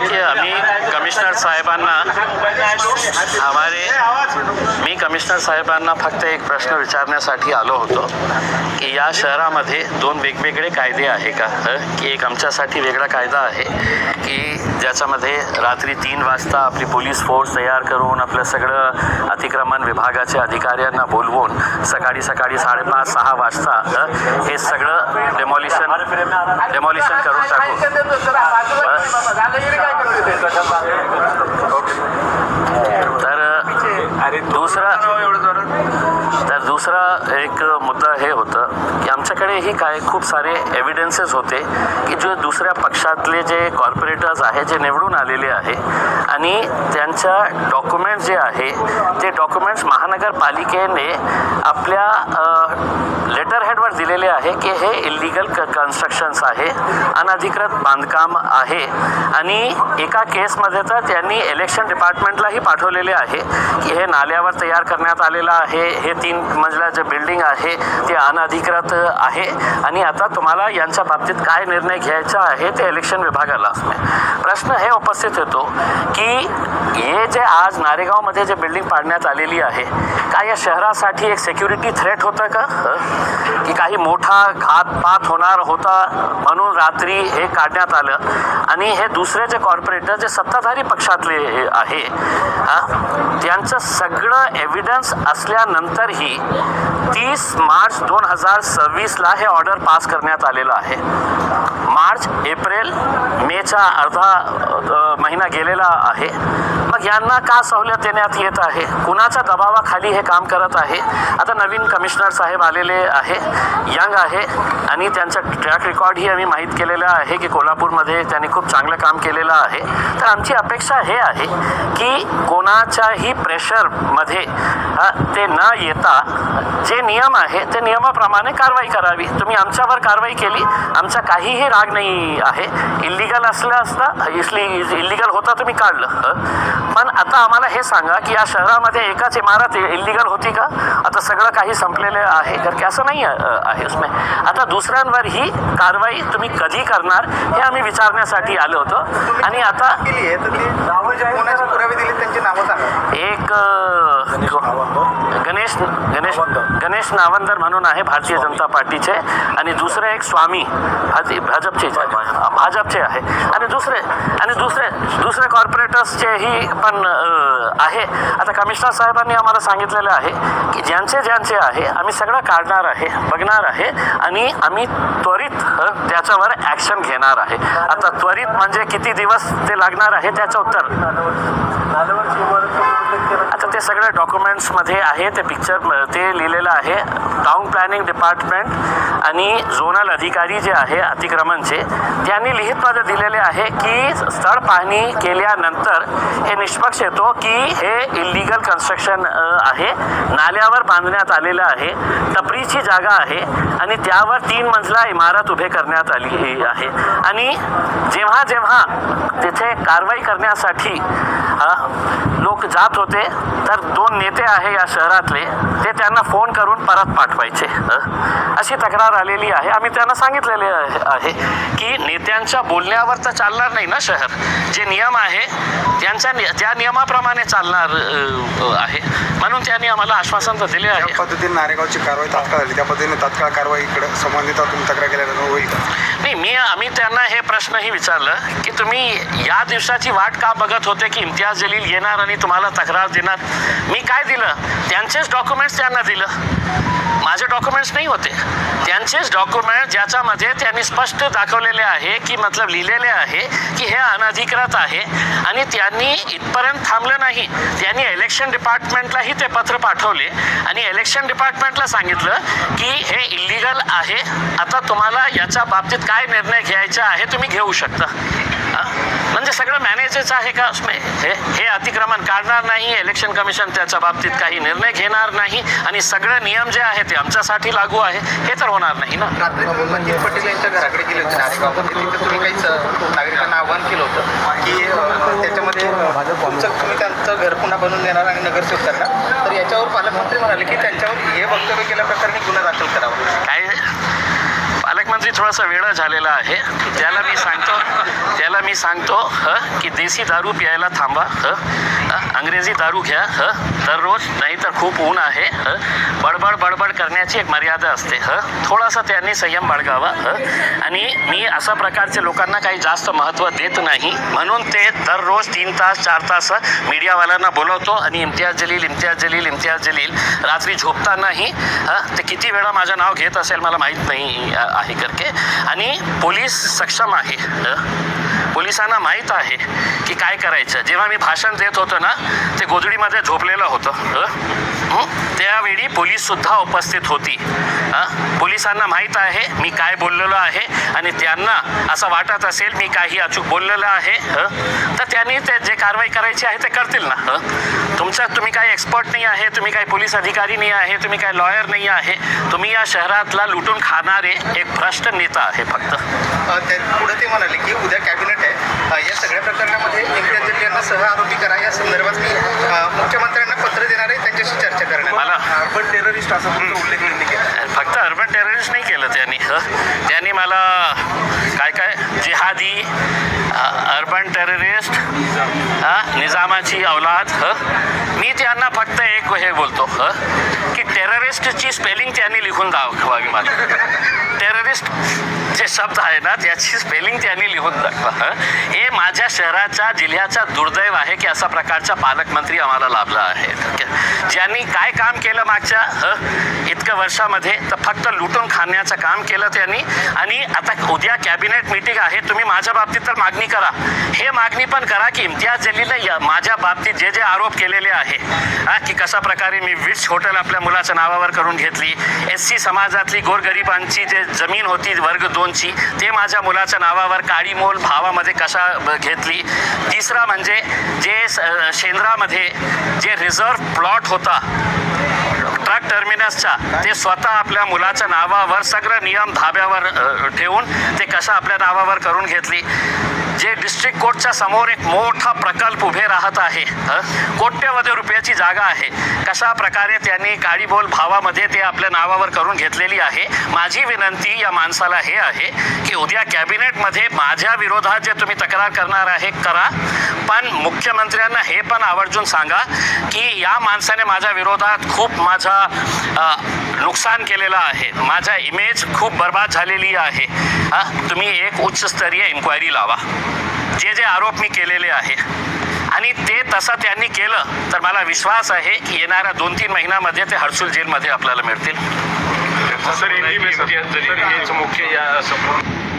देखिए कमिश्नर साहेबांना फक्त एक प्रश्न विचारण्यासाठी आलो होतो की या शहरामध्ये दोन वेगवेगळे कायदे आहे का, की एक आमच्यासाठी वेगळा कायदा आहे की ज्याच्यामध्ये रात्री 3 वाजता आपली पोलीस फोर्स तयार करून आपलं सगळं अतिक्रमण विभागाच्या अधिकाऱ्यांना बोलवून सकाळी 5:30-6 वाजता हे सगळं डेमॉलिशन करून टाकू. तर दुसरा एक मुद्दा हे होतं की आमच्याकडेही खूप सारे एव्हिडन्सेस होते की जे दुसऱ्या पक्षातले जे कॉर्पोरेटर्स आहे जे निवडून आलेले आहे आणि त्यांच्या डॉक्युमेंट्स जे आहे ते डॉक्युमेंट्स महानगरपालिकेने आपल्या लेटर हेडवर दिलेले आहे की हे इल्लीगल कन्स्ट्रक्शन्स आहे, अनधिकृत बांधकाम आहे. आणि एका केसमध्ये तर त्यांनी इलेक्शन डिपार्टमेंटलाही पाठवलेले आहे की हे नाल्यावर तयार करण्यात आलेलं आहे, हे 3 मजला जे बिल्डिंग आहे ते अनधिकृत आहे आणि आता तुम्हाला यांच्या बाबतीत काय निर्णय घ्यायचा आहे ते इलेक्शन विभागाला. प्रश्न हे उपस्थित होतो की हे जे आज नारेगावमध्ये जे बिल्डिंग पाडण्यात आलेली आहे काय या शहरासाठी एक सिक्युरिटी थ्रेट होतं का, की काही मोठा घातपात होणार होता म्हणून रात्री हे काढण्यात आलं. आणि हे दुसरे जे कॉर्पोरेटर जे सत्ताधारी पक्षातले आहे त्यांचं सगळं एव्हिडन्स असल्यानंतरही 30 मार्च 2026ला हे ऑर्डर पास करण्यात आलेलं आहे. मार्च, एप्रिल, मेचा अर्धा महिना गेलेला आहे. मग यांना का सवलत देण्यात येत आहे, कुणाच्या दबावाखाली हे काम करत आहे. आता नवीन कमिशनर साहेब आलेले आहे, यंग आहे आणि त्यांचा ट्रॅक रेकॉर्डही आम्ही माहीत केलेला आहे की कोल्हापूरमध्ये त्यांनी खूप चांगलं काम केलेलं आहे. तर आमची अपेक्षा हे आहे की कोणाच्याही प्रेशरमध्ये ते न येता जे नियम आहे ते नियमाप्रमाणे कारवाई करावी. तुम्ही आमच्यावर कारवाई केली, आमचा काहीही राग नाही आहे. इल्लीगल इल्लीगल होता तुम्ही काढलं, पण आता आम्हाला हे सांगा की या शहरामध्ये एकाच इमारत इल्लीगल होती का, आता सगळं काही संपलेलं आहे तर की असं नाही आहे उसमें. आता दुसऱ्यांवर ही कारवाई तुम्ही कधी करणार हे आम्ही विचारण्यासाठी आलो होतो. आणि आता एक गणेश नावंदर म्हणून आहे भारतीय जनता पार्टीचे आणि दुसरे एक स्वामी भाजपचे आहे आणि दुसरे कॉर्पोरेटर्सचेही पण आहे. आता कमिशनर साहेबांनी आम्हाला सांगितलेलं आहे की ज्यांचे आहे आम्ही सगळं काढणार आहे, बघणार आहे आणि आम्ही त्वरित त्याच्यावर ॲक्शन घेणार आहे. आता त्वरित म्हणजे किती दिवस ते लागणार आहे त्याचं उत्तर आता ते सगळे डॉक्युमेंट्समध्ये आहे. ते पिक्चर ते लिहिलेलं आहे. टाउन प्लॅनिंग डिपार्टमेंट आणि झोनल अधिकारी जे आहे अतिक्रमणचे त्यांनी लिहितमध्ये दिलेले आहे की स्थळ पाहणी केल्यानंतर हे निष्पक्ष येतो की हे इल्लीगल कन्स्ट्रक्शन आहे, नाल्यावर बांधण्यात आलेलं आहे, टपरीची जागा आहे आणि त्यावर 3 मजला इमारत उभे करण्यात आली आहे. आणि जेव्हा तिथे कारवाई करण्यासाठी लोक जात होते तर 2 नेते आहे या शहरातले ते त्यांना फोन करून परत पाठवायचे अशी तक्रार आलेली आहे. आम्ही त्यांना सांगितलेले आहे की नेत्यांच्या बोलण्यावर तर चालणार नाही ना शहर, जे नियम आहे त्या नियमाप्रमाणे चालणार आहे म्हणून त्यांनी आम्हाला आश्वासन तर दिले आहे. त्या पद्धतीने नारेगावची कारवाई तात्काळ झाली, त्या पद्धतीने तात्काळ कारवाई इकडे संबंधितातून तक्रार केल्यानंतर होईल का? नाही, आम्ही त्यांना हे प्रश्नही विचारलं की तुम्ही या दिवसाची वाट का बघत होते की इम्तियाज जलील येणार आणि तुम्हाला तक्रार देणार. मी काय दिलं, त्यांचेच डॉक्युमेंट्स त्यांना दिलं, माझे डॉक्युमेंट्स नाही होते, त्यांचेच डॉक्युमेंट ज्याच्यामध्ये त्यांनी स्पष्ट दाखवलेले आहे की मतलब लिहिलेले आहे की हे अनधिकृत आहे. आणि त्यांनी इथपर्यंत थांबलं नाही, त्यांनी इलेक्शन डिपार्टमेंटलाही ते पत्र पाठवले आणि इलेक्शन डिपार्टमेंटला सांगितलं की हे इल्लीगल आहे, आता तुम्हाला याच्या बाबतीत काय निर्णय घ्यायचा आहे तुम्ही घेऊ शकता. म्हणजे सगळं मॅनेजच आहे का उसमें. हे अतिक्रमण काढणार नाही, इलेक्शन कमिशन त्याच्या बाबतीत काही निर्णय घेणार नाही आणि सगळं नियम जे आहे ते आमच्यासाठी लागू आहे हे तर होणार नाही ना. रात्री मनजित पटेल यांच्या घराकडे गेले होते नारेगावमध्ये, तिथे तुम्ही काहीच नागरिकांना आवाहन केलं होतं की त्याच्यामध्ये तुम्ही त्यांचं घर पुन्हा बनवून देणार आणि नगरसेवक करणार, तर याच्यावर पालकमंत्री म्हणाले की त्यांच्यावर हे वक्तव्य केल्याप्रकारे गुन्हा दाखल करावा. काय पालकमंत्री मुख्यमंत्री थोडासा वेळा झालेला आहे. त्याला मी सांगतो की देशी दारू प्यायला थांबा. अंग्रेजी दारू घ्या दररोज, नाही तर खूप ऊन आहे. बडबड करण्याची एक मर्यादा असते. थोडासा त्यांनी संयम बाळगावा. आणि मी अशा प्रकारच्या लोकांना काही जास्त महत्त्व देत नाही, म्हणून ते दररोज 3 तास 4 तास मीडियावाल्यांना बोलवतो. आणि इम्तियाज जलील रात्री झोपतानाही ते किती वेळा माझं नाव घेत असेल मला माहीत नाही आहे करके. आणि पोलीस सक्षम आहे. पोलिसांना माहीत आहे की काय करायचं. जेव्हा मी भाषण देत होतो ना, ते गोधडीमध्ये झोपलेलं होतं. त्यावेळी पोलीससुद्धा उपस्थित होती. पोलिसांना माहीत आहे मी काय बोललेलो आहे, आणि त्यांना असं वाटत असेल मी काही अचूक बोललेलं आहे तर त्यांनी ते जे कारवाई करायची आहे ते करतील ना. तुम्ही काही एक्सपर्ट नाही आहे, तुम्ही काही पोलीस अधिकारी नाही आहे, तुम्ही काही लॉयर नाही आहे. तुम्ही या शहरातला लुटून खाणारे एक भ्रष्ट नेता आहे फक्त. पुढे ते म्हणाले की उद्या कॅबिनेट आहे. या सगळ्या प्रकरणामध्ये इम्तियाज जलील यांना सह आरोपी करा या संदर्भात मी मुख्यमंत्र्यांना पत्र देणार आहे, त्यांच्याशी चर्चा करणार. मला अर्बन टेररिस्ट असा तुमचा उल्लेख त्यांनी केला. फक्त अर्बन टेररिस्ट नाही केलं त्यांनी मला काय जिहादी, अर्बन टेररिस्ट, निजामाची औलाद. मी त्यांना फक्त एक हे बोलतो की टेररिस्टची स्पेलिंग त्यांनी लिहून दाखवावी. मला टेररिस्ट जे शब्द आहे ना त्याची स्पेलिंग त्यांनी लिहून दाखवा. हे माझ्या शहराच्या जिल्ह्याचा दुर्दैव आहे की अशा प्रकारचा पालकमंत्री आम्हाला लाभला आहे. ज्यांनी काय काम केलं मागच्या इतक्या वर्षामध्ये, तर फक्त लुटून खाण्याचं काम केलं त्यांनी. आणि आता उद्या कॅबिनेट मीटिंग आहे, तुम्ही माझ्या बाबतीत तर मागणी करा. हे मागणी पण करा की इम्तियाज जलीलने माझ्या बाबतीत जे आरोप केलेले आहे की कशा प्रकारे मी विट्स हॉटेल आपल्या मुलाच्या नावावर करून घेतली, SC समाजातली गोरगरिबांची जे जमीन होती वर्ग 2ची ते माझ्या मुलाच्या नावावर काळी मोल भावामध्ये कशा घेतली. तिसरा म्हणजे जे शेंद्रामध्ये जे रिझर्व्ह प्लॉट होता ट्रक टर्मिनसचा, ते स्वतः आपल्या मुलाच्या नावावर सगळं नियम धाब्यावर ठेवून ते कशा आपल्या नावावर करून घेतली. जे डिस्ट्रिक्ट कोर्टच्या समोर एक मोठा प्रकल्प उभे राहत आहे, कोट्यवधी रुपयाची जागा आहे, कशा प्रकारे त्यांनी काळीबोल भावामध्ये ते आपल्या नावावर करून घेतलेली आहे. माझी विनंती या माणसाला हे आहे की उद्या कॅबिनेटमध्ये माझ्या विरोधात जे तुम्ही तक्रार करणार आहे करा, पण मुख्यमंत्र्यांना हे पण आवर्जून सांगा की या माणसाने माझ्या विरोधात खूप माझा नुकसान केलेलं आहे, माझा इमेज खूप बर्बाद झालेली आहे. तुम्ही एक उच्चस्तरीय इन्क्वायरी लावा जे आरोप मी केलेले आहे. आणि ते तसं त्यांनी केलं तर मला विश्वास आहे की येणाऱ्या 2-3 महिन्यामध्ये ते हर्सुल जेलमध्ये आपल्याला मिळतील. सर हेच मुख्य या संपूर्ण